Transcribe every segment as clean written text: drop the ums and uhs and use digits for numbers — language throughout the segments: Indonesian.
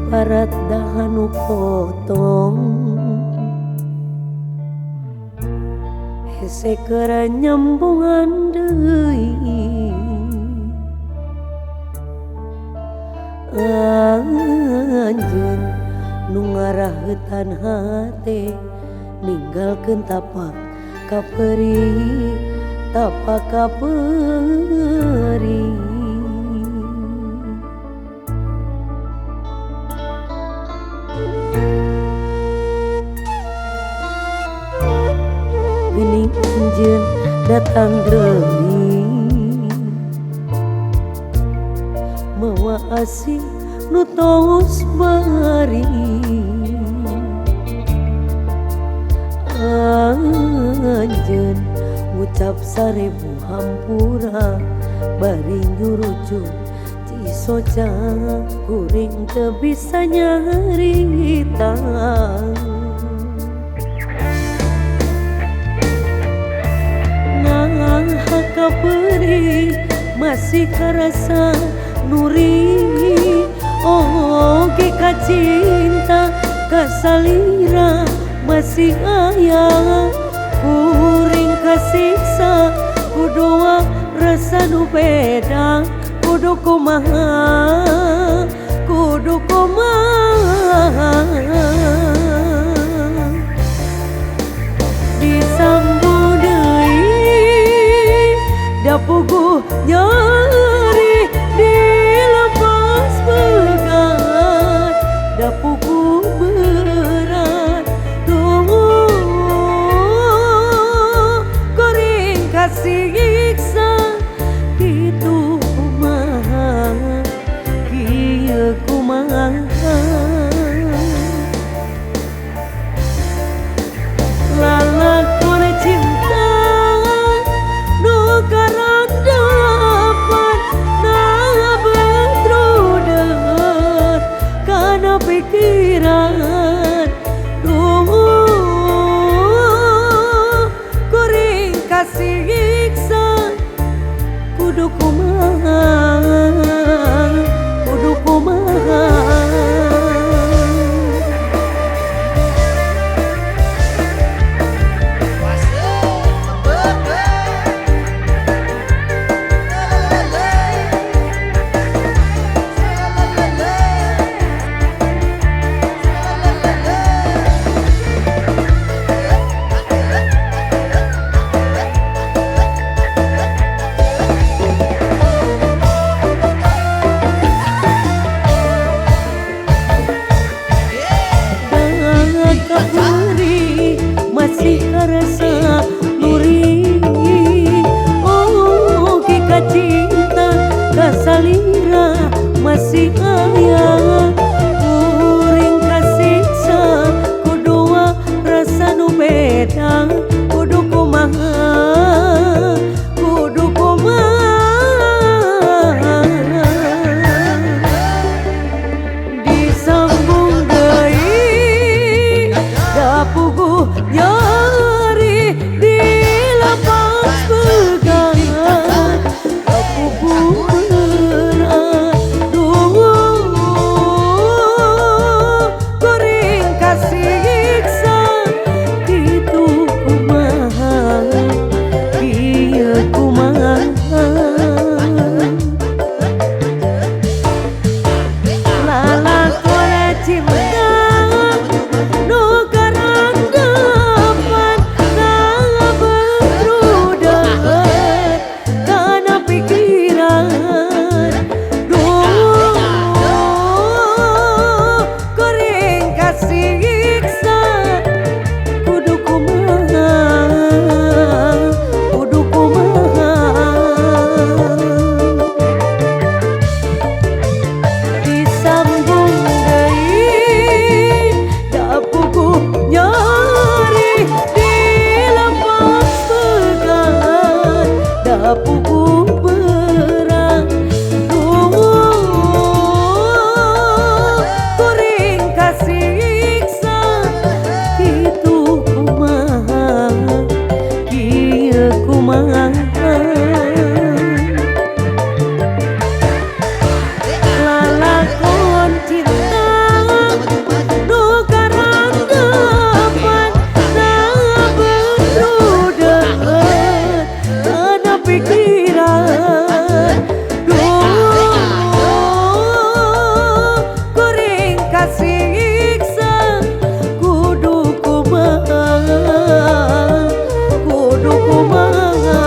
barat dahanu potong hese kera nyambungan deui anjeun nu ngarahetan hate ninggalkeun tapak kaperi tapak kaperi geuning anjeun datang deui mawa asih nu tos bari anjeun ngucap sarebu hampura bari nyurucun cisoca kuring teu bisa nyarita nah kaperi masih karasa nuri oge ka cinta kasalira masih aya kuring kasiksa kudoa rasa nu beda kudu kumaha disambut deui da puguh nyeri dilepas begat da puguh berat tunggu kuring kasiksa kitu kumaha kieu kumaha lalakon cinta nu karandapan na betrudet kana pikiran kuring kasiksa kudu kumaha kudu kumaha kasih iksan kudu kumaha kudu kumaha.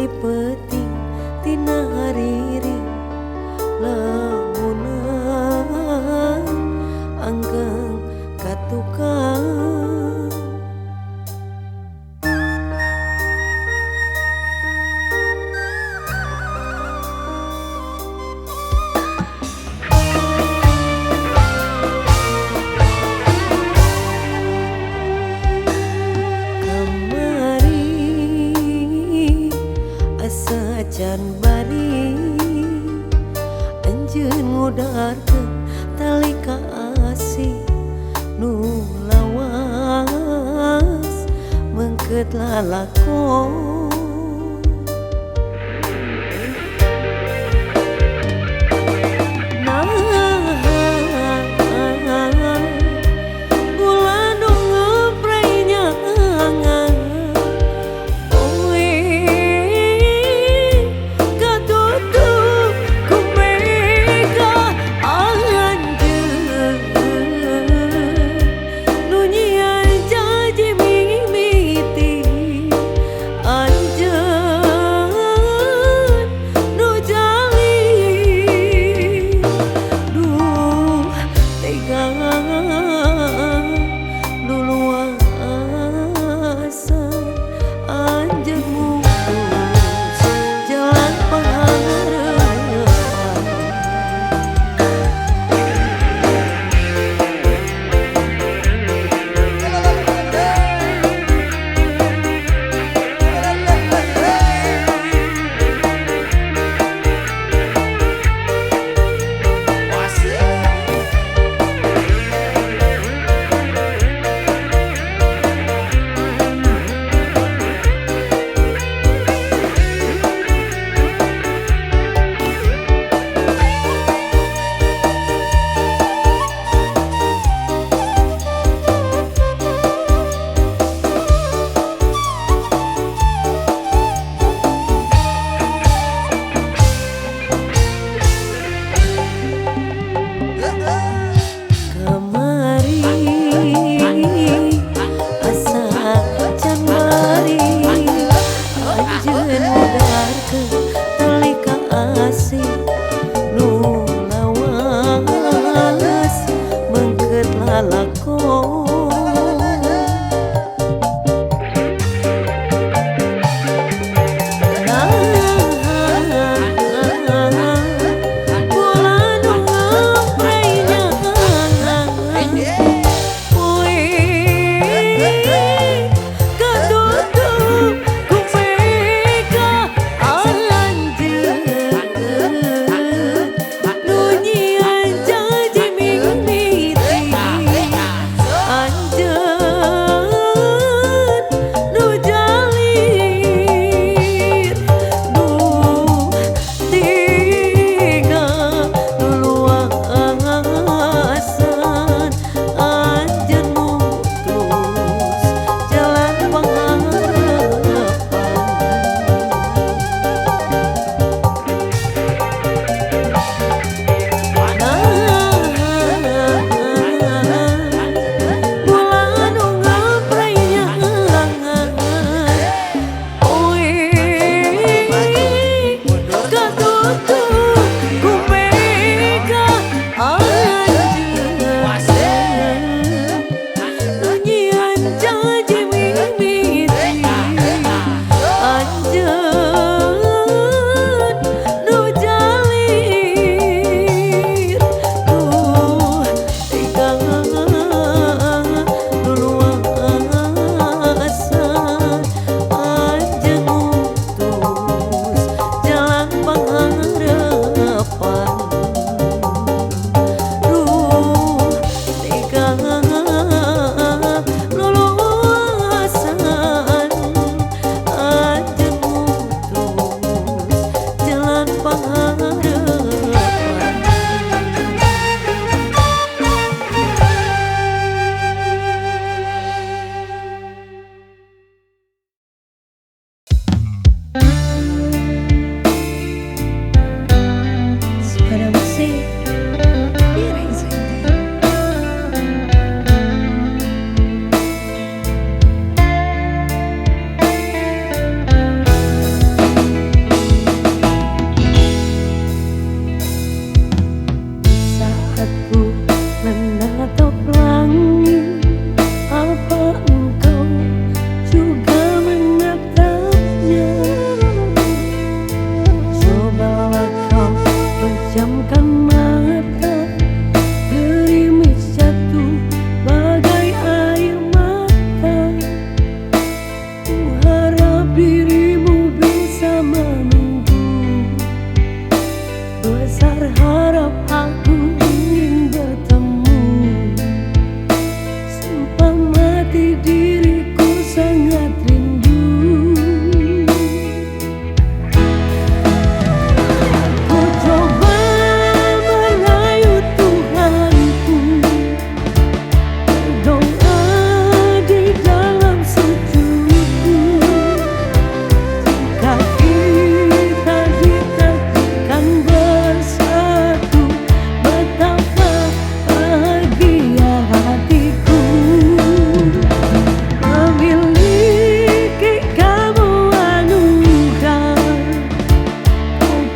Peting tina hariri lamunan anggang katukang sajan bari anjeun ngudarkeun tali kaasih nu lawas mengkeut lalakon.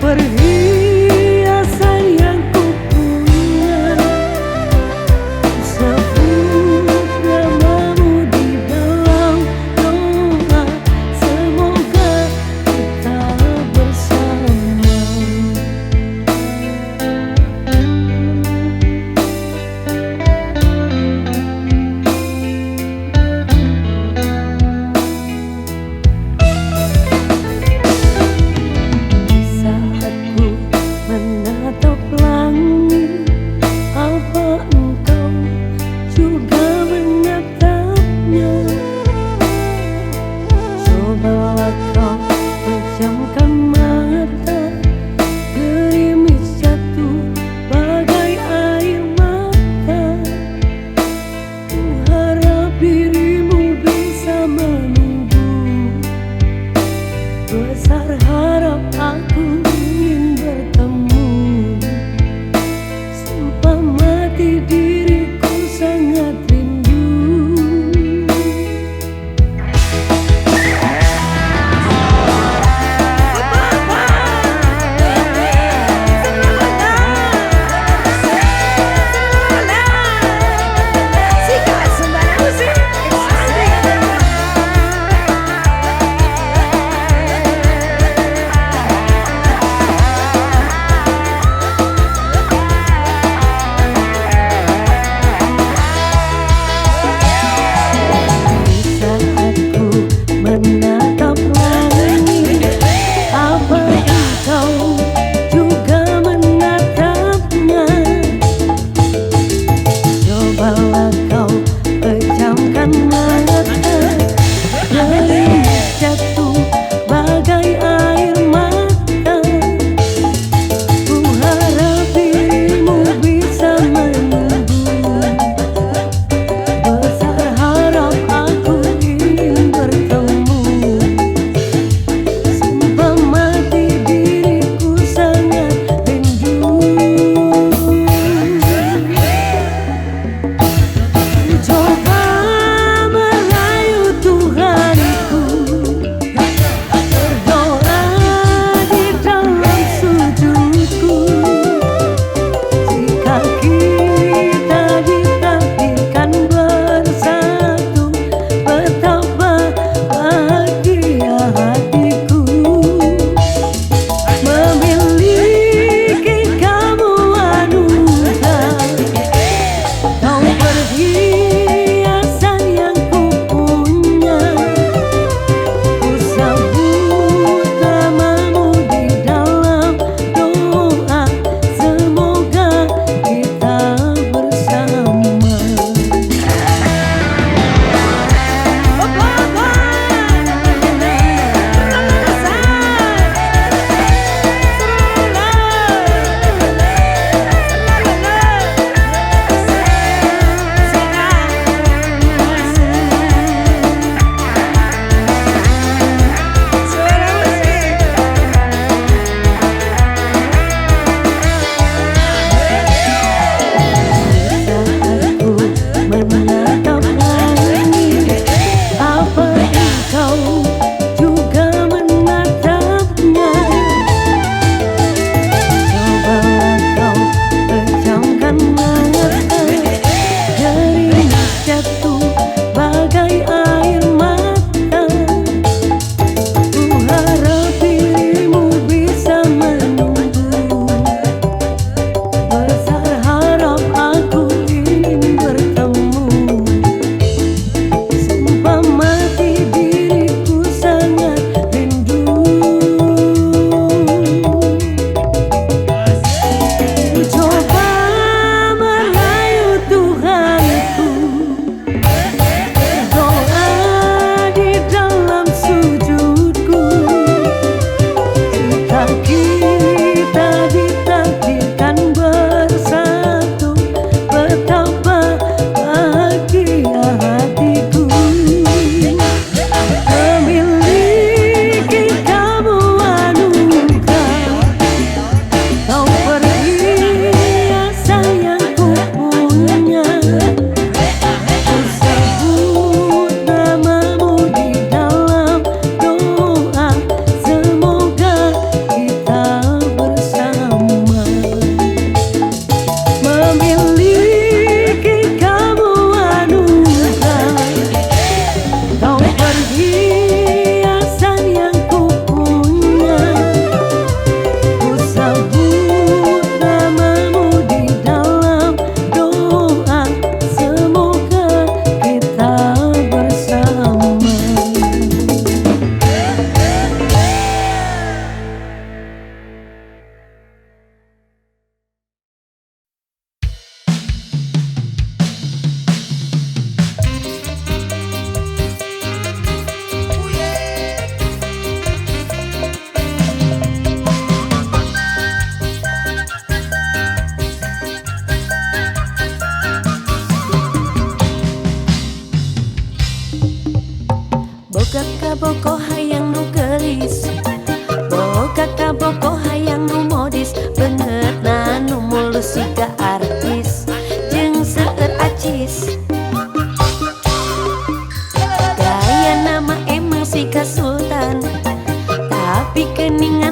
perhiasan yang ku punya, sebut namamu di dalam doa, semoga kita bersama. Saat ku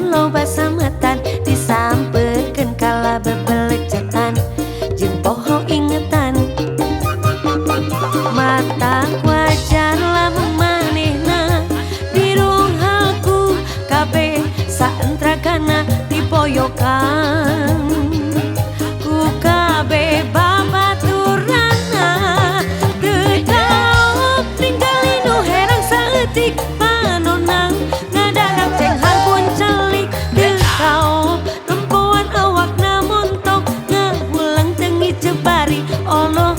loba sametan disampeurkeun kala bebelecetan jeung poho ingetan. Mata wajar lamun manehna dirunghalku kabeh saentragana dipoyokan ku kabeh babaturanna teu daop ningali nu herang saeutik panonang ngadadak cenghar pun celik teu daop tempoan awakna montok ngahulang tengi cebari Allah.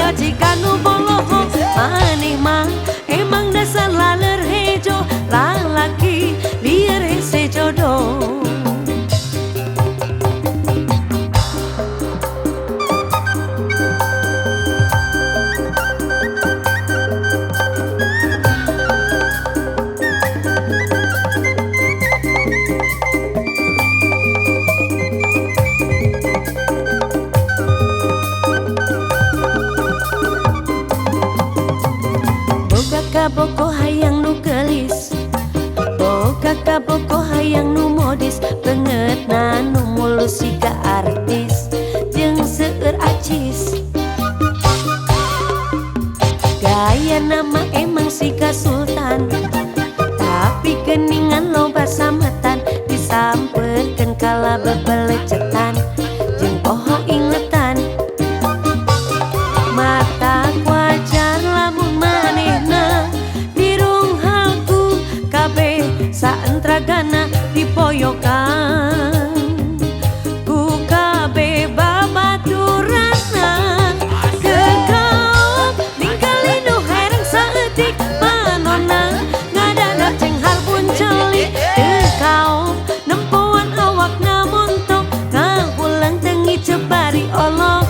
Jika nu boloho maneh mah emang dasar laler hejo lalaki liar hese jodoh. Boko hayang nu gelis, boga kaboko hayang nu modis, beungeutna nu mulus siga artis jeung seueur acis. Gaya nama emang siga sultan, tapi geuningan loba sametan disampeurkeun kala bebelecetan jeung poho ingetan. Mata wajar lamun manehna dirunghalku kabeh saentragana dipoyokan ku kabeh babaturanna teu daop ningali nu herang saeutik panonna ngadadak cenghar pun celik teu kaom nempoan awakna montok ngahulang tengi cebari Allah.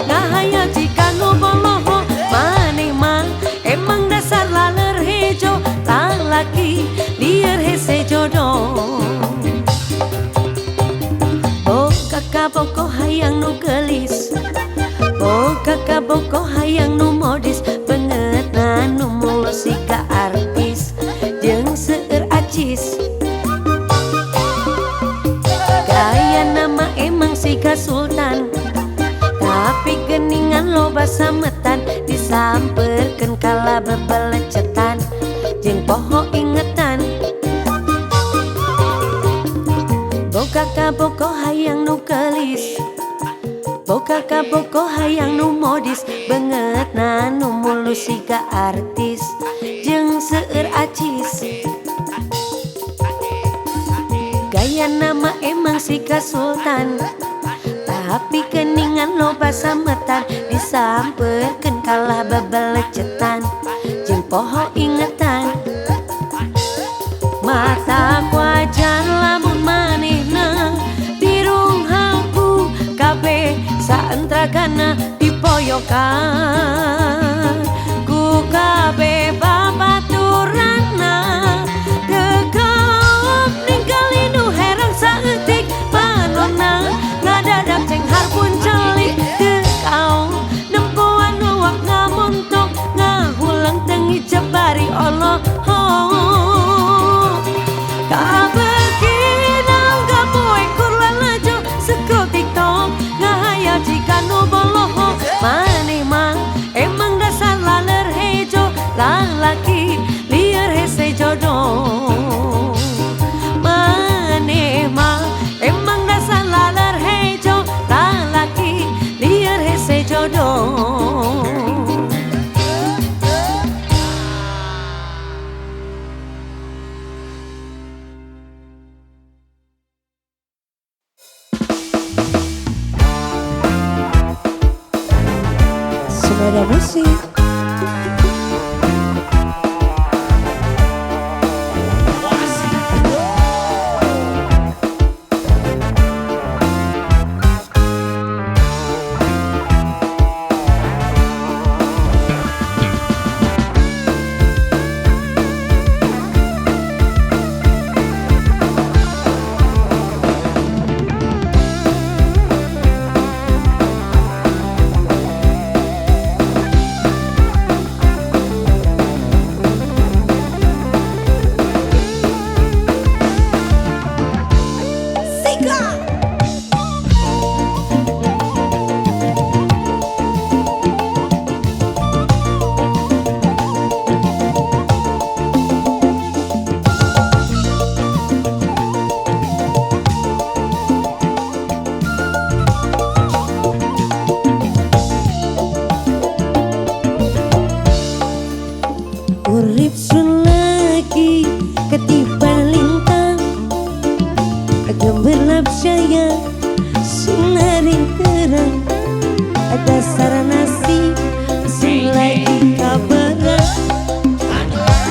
Ngahaya jika nu boloho maneh mah emang dasar laler hejo lalaki liar hese jodoh. Boga kaboko hayang nu gelis, boga kaboko hayang nu modis, beungeutna nu mulus siga artis jeung seueur acis. Gaya nama emang siga sultan, tapi geuningan loba sametan disampeurkeun kala bebelecetan jeung poho ingetan. Boga kaboko hayang nu gelis, boga kaboko hayang nu modis, beungeutna nu mulus siga artis jeung seueur acis. Gaya nama emang siga sultan, tapi geuningan loba sametan disampeurkeun kala bebelecetan jeung poho ingetan. Mata wajar lamun manehna dirunghalku kabeh saentragana dipoyokan ku kabeh babaturanna teu kaom ningali nu herang saeutik panonna ngadadak cenghar pun celik teu kaom nempoan awakna montok ngahulang tengi cebari Allah. Kabeginang gapoe kurlan lajo sekro TikTok ngahaya jika nu boloho maneh mah emang dasar laler hejo lalaki liar hese jodoh. Maneh mah emang dasar laler hejo lalaki liar hese jodoh. Sepeda musik. jaya sinaring terang ada saranasi selagi kabaran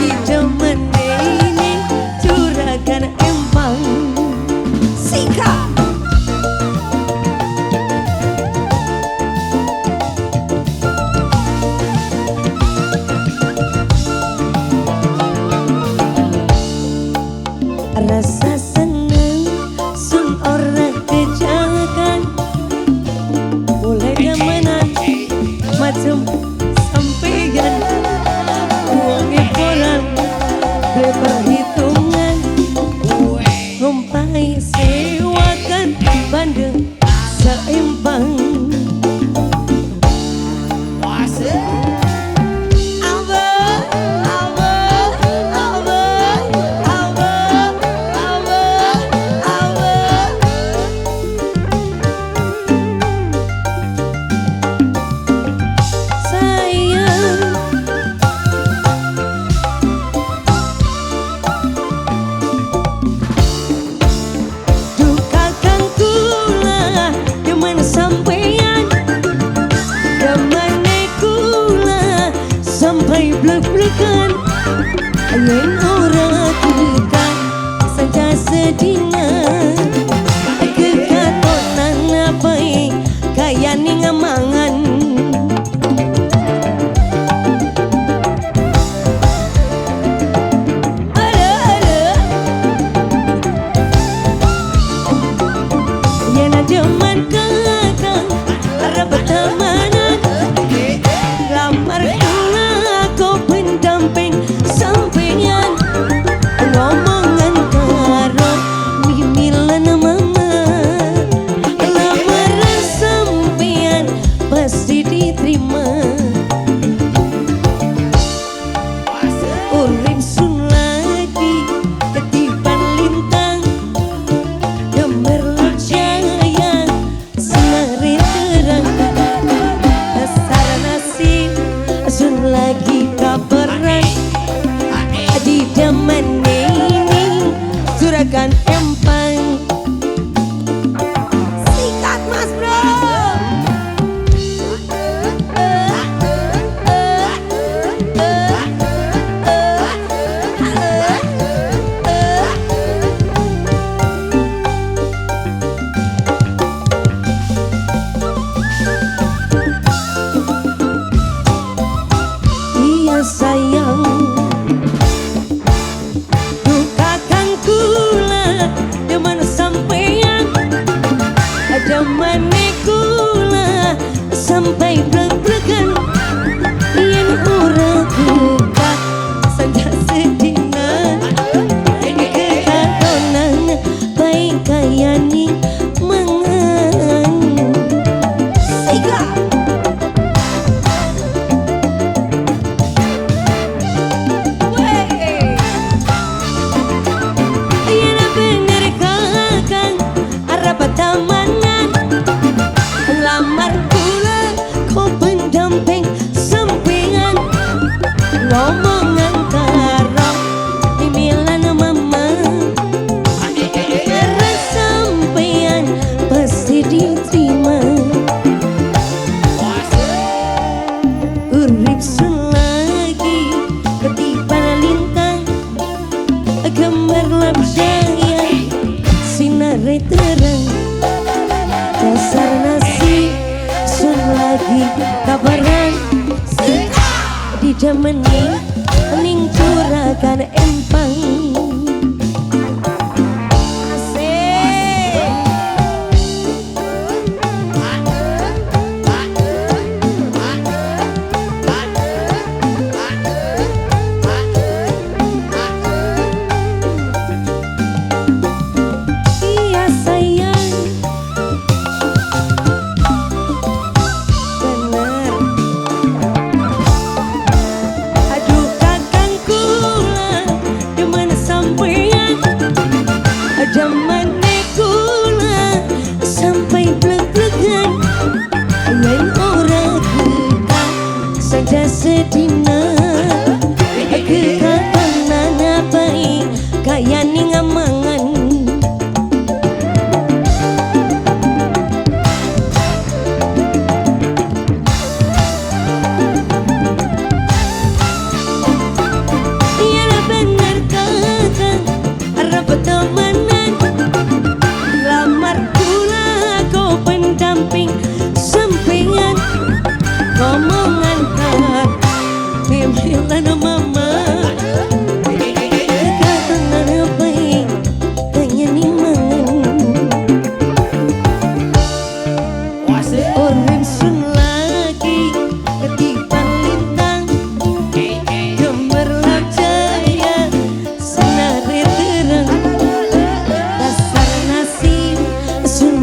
di zaman ini juragan empang sika. Rasa senang sun ora kejagan mulai jamanan macam sampeyan uangnya koran berperhitungan ngumpai sewakan bandeng seimbang. Sampai blek-blekan angin ora kita saja sedina kekatonan apa kaya ning ngamangan yana jaman kakang arep tamanan lamar pendamping sampeyan ngomongan karo mimilan mama lamar sampeyan pasti diterima urip sun lagi ketiban lintang gemerlap jaya sinari terang dasar nasib sun lagi kabaran di zaman ini juragan empang sikat mas bro. Iya sayang zaman kula sampai blek-blekan yen ora buka saja sedina kekatonan baik kaya ni mangan siga. Yen bener kakang arep tamanan lamar kula kau pendamping sampeyan ngomongan karo imilan mama karena sampeyan pasti diterima urip sun lagi ketiban lintang gemerlap jaya sinari terang dasar nasib sun lagi kabaran di zaman ini ning juragan empang iya sayang benar. Aduh kakang kula di mana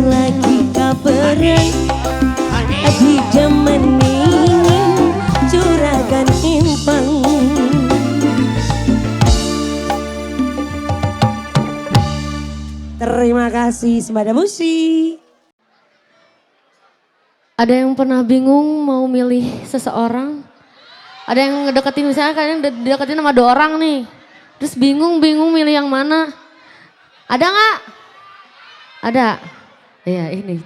lagi kabaran di zaman ini curagan impang. Terima kasih Sembada Musik. Ada yang pernah bingung mau milih seseorang? Ada yang ngedeketin, misalnya kalian deketin sama 2 orang nih. Terus bingung milih yang mana? Ada nggak? Ada? Iya ini.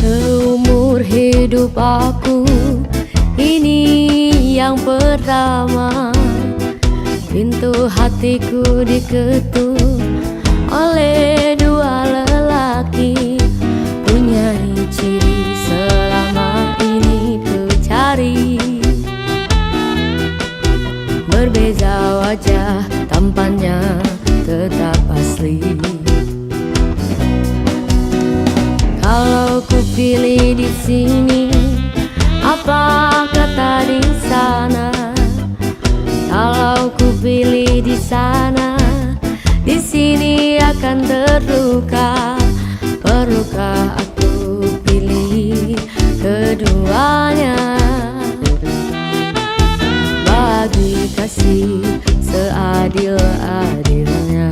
Seumur hidup aku ini yang pertama, pintu hatiku diketuk oleh 2 lelaki. Punya ciri selama ini ku cari, berbeza wajah, tampannya tetap asli. Kalau ku pilih di sini, apa kata di sana? Kalau ku pilih di sana, di sini akan terluka. Perlukah aku pilih keduanya? Bagi kasih seadil-adilnya.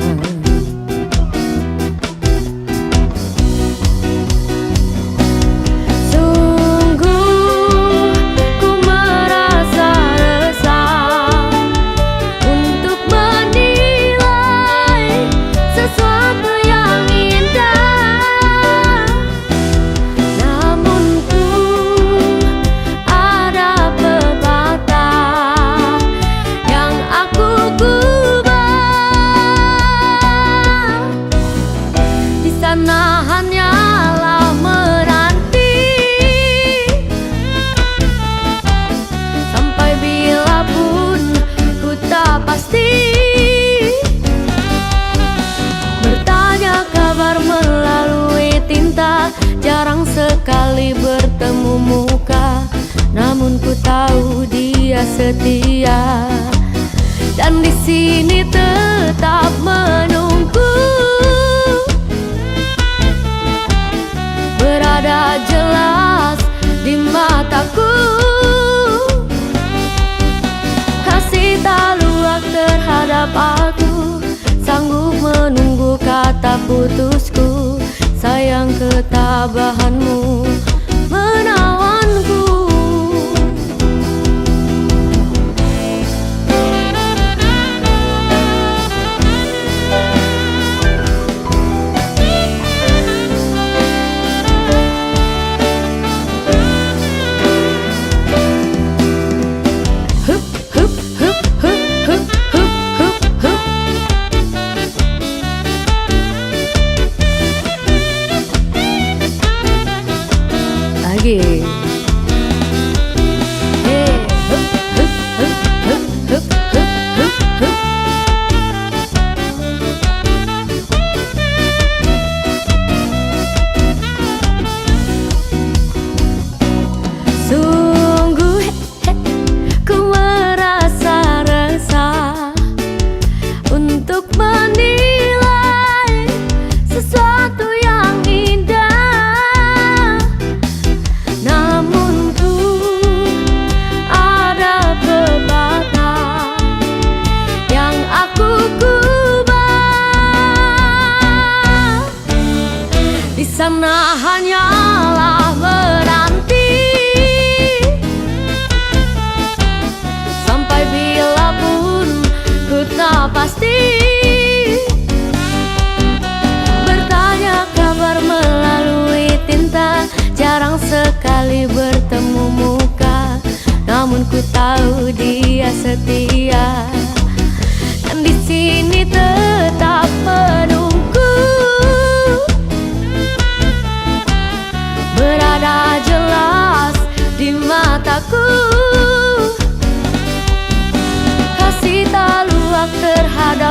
Jarang sekali bertemu muka, namun ku tahu dia setia. Dan di sini tetap menunggu, berada jelas di mataku. Kasih tak luak terhadap aku, sanggup menunggu kata putusku. Sayang ketabahanmu menawanku. Hup, hup, hup, hup, hup, hup, hup, hup. Lagi. Hey, hup, hup, hup, hup, hup, hup, hup, hup. Sungguh ku merasa resah untuk menilai sesuatu yang indah. Namun ku ada pepatah yang aku kubah. Di sana hanyalah menanti, sampai bila pun ku tak pasti. Bertanya kabar melalui tinta, jarang sekali bertemu muka, namun ku tahu dia setia. Dan di sini tetap menunggu, berada jelas di mataku. Kasih tak luak terhadap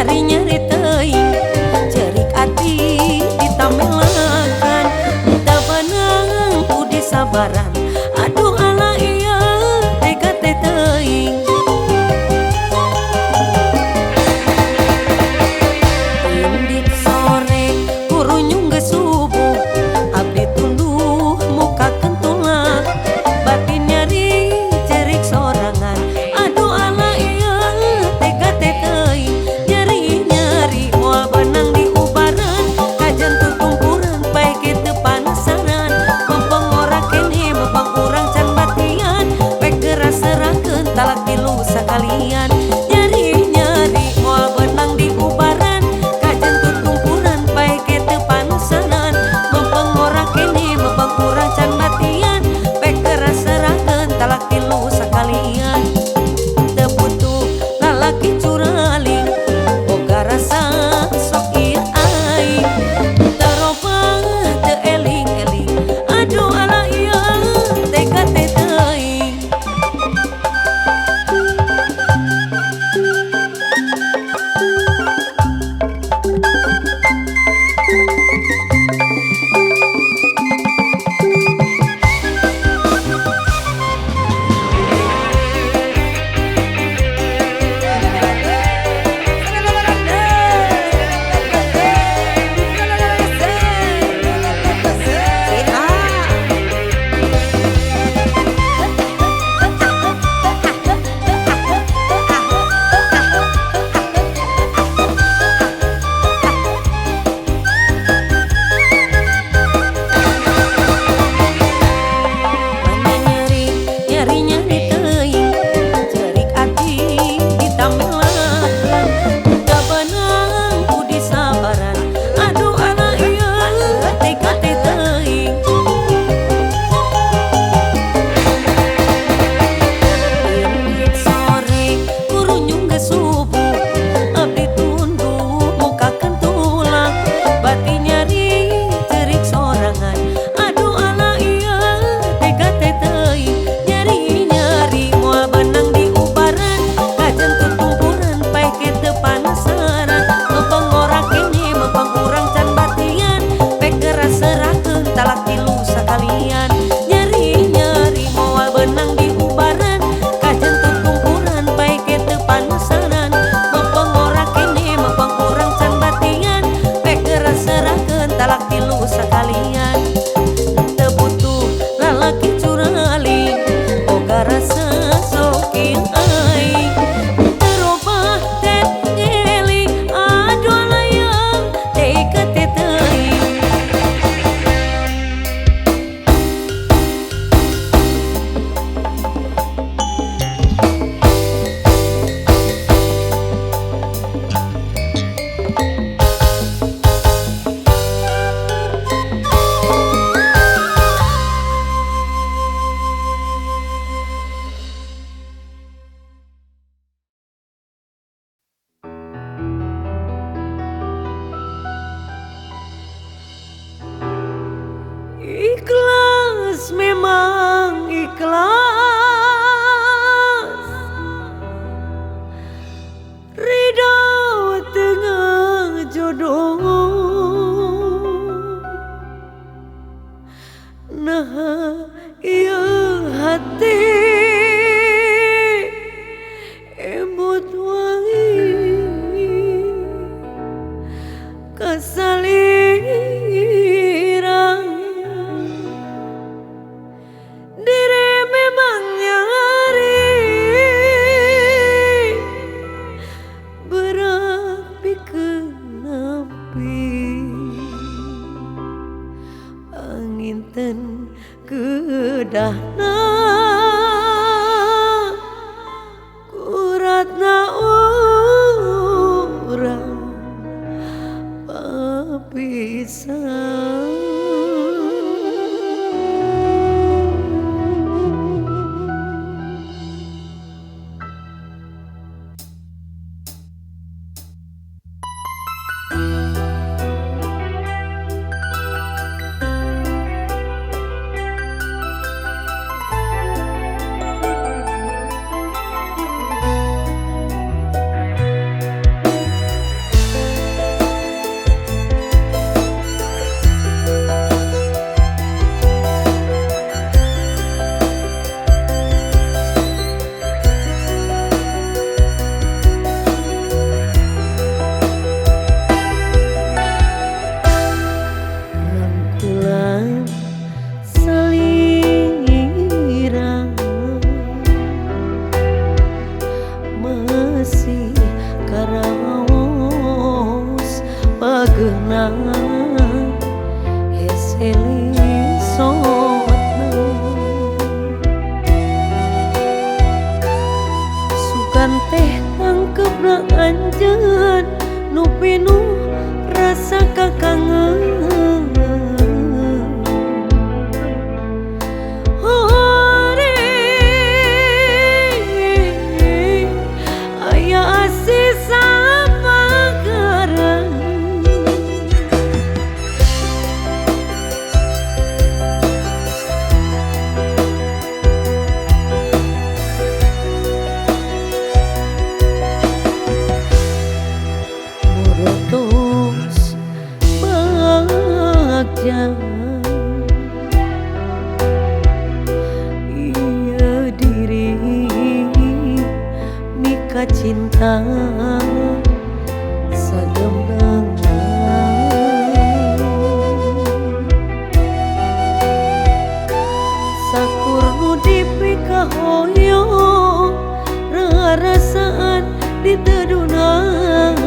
nyari-nyari teuing cerik ati ditamelakan teu beunang kudu sabaran aduh ala ieu tega teh teuing indit sore kurunyung geus subuh abdi tunduh muka kentulah batin nyari cerik sorangan aduh ala ieu tega teh teuing nyari-nyari moal benang di ubaran kajan tutumpuran bae kitu panasaran mumpung ora keneh mumpung urang can batian bae geura serakeun talak tilu sakalian nyari-nyari moal benang di ubaran kajan tutumpuran bae kitu panasaran mumpung ora keneh mumpung urang can batian bae geura serakeun talak tilu sakalian teu butuh lalaki curaling boga rasa sok ieu aing teu robah teu eling-eling aduh ala ieu tega teh teuing nyari-nyari teuing cerik ati ditamelakan teu beunang kudu sabaran aduh ala ieu tega teh teuing indit sore kurunyung geus subuh abdi tunduh muka kentulang bati nyari cerik sorangan aduh ala ieu tega teh teuing nyari-nyari moal benang di ubaran kajen tutumpuran bae kitu panasaran mumpung ora keneh mumpung urang can batian bae geura serakeun talak tilu sakalian nyari-nyari moal benang di ubaran kajen tutumpuran bae kitu panasaran mumpung ora keneh mumpung urang can batian bae geura serakeun talak tilu sakalian teu butuh lalaki curaling boga rasa sok ieu aing teu robah teh eling aduh ala ieu tega teh teuing ikhlas memang ikhlas ridho tengah jodoh nah ieu hati embut wangi kasalirang diri memang nyari berat pikeun nepi angin ten keudahna kuratna urang papisah anjeun nu pinuh rasa kakangen. Hore aya asih sapagaran. Morotos bagja iya diri mika cinta sakur nu dipika hoyo rasaan ditedunang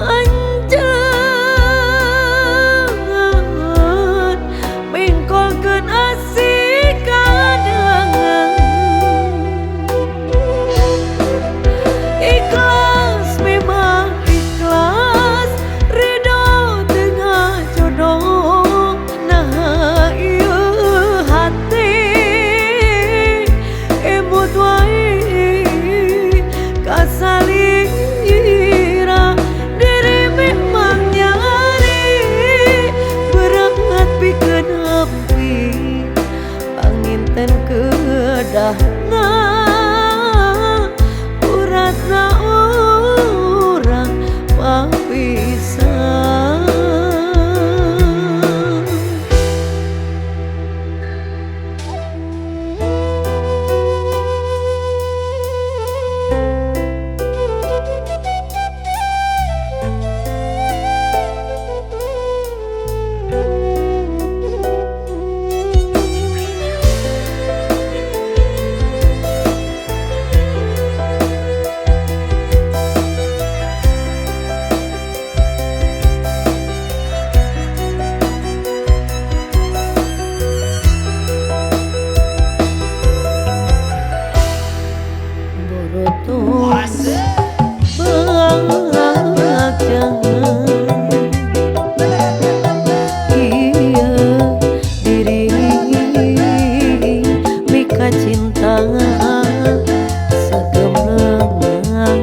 anjeun bengkolkeun asih kadangan. Ikhlas memang ikhlas ridho tengah jodoh. Nah ieu hati emut wae kasalira diri memang nyari berat pikeun nepi panginten kedahna urasna urang papisah. Borotos bagja iya diri mika cinta sagemlengan.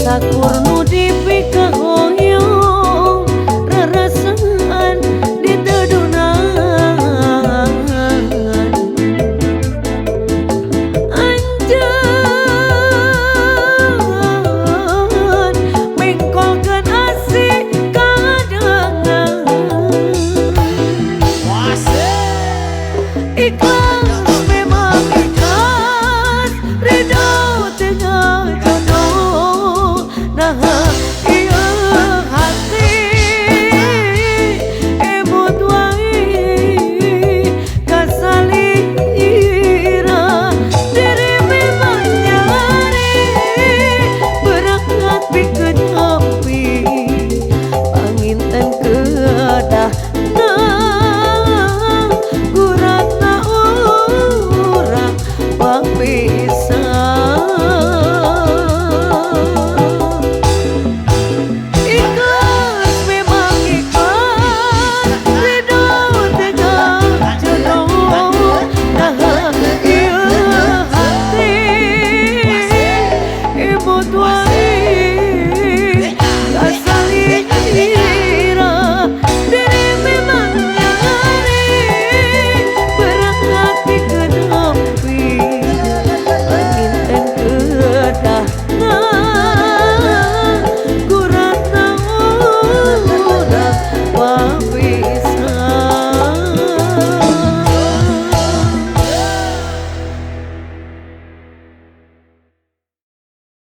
Sakur nu dipika hoyo rarasaan ditedunang anjeun bengkolkeun asih kadangan. Ikhlas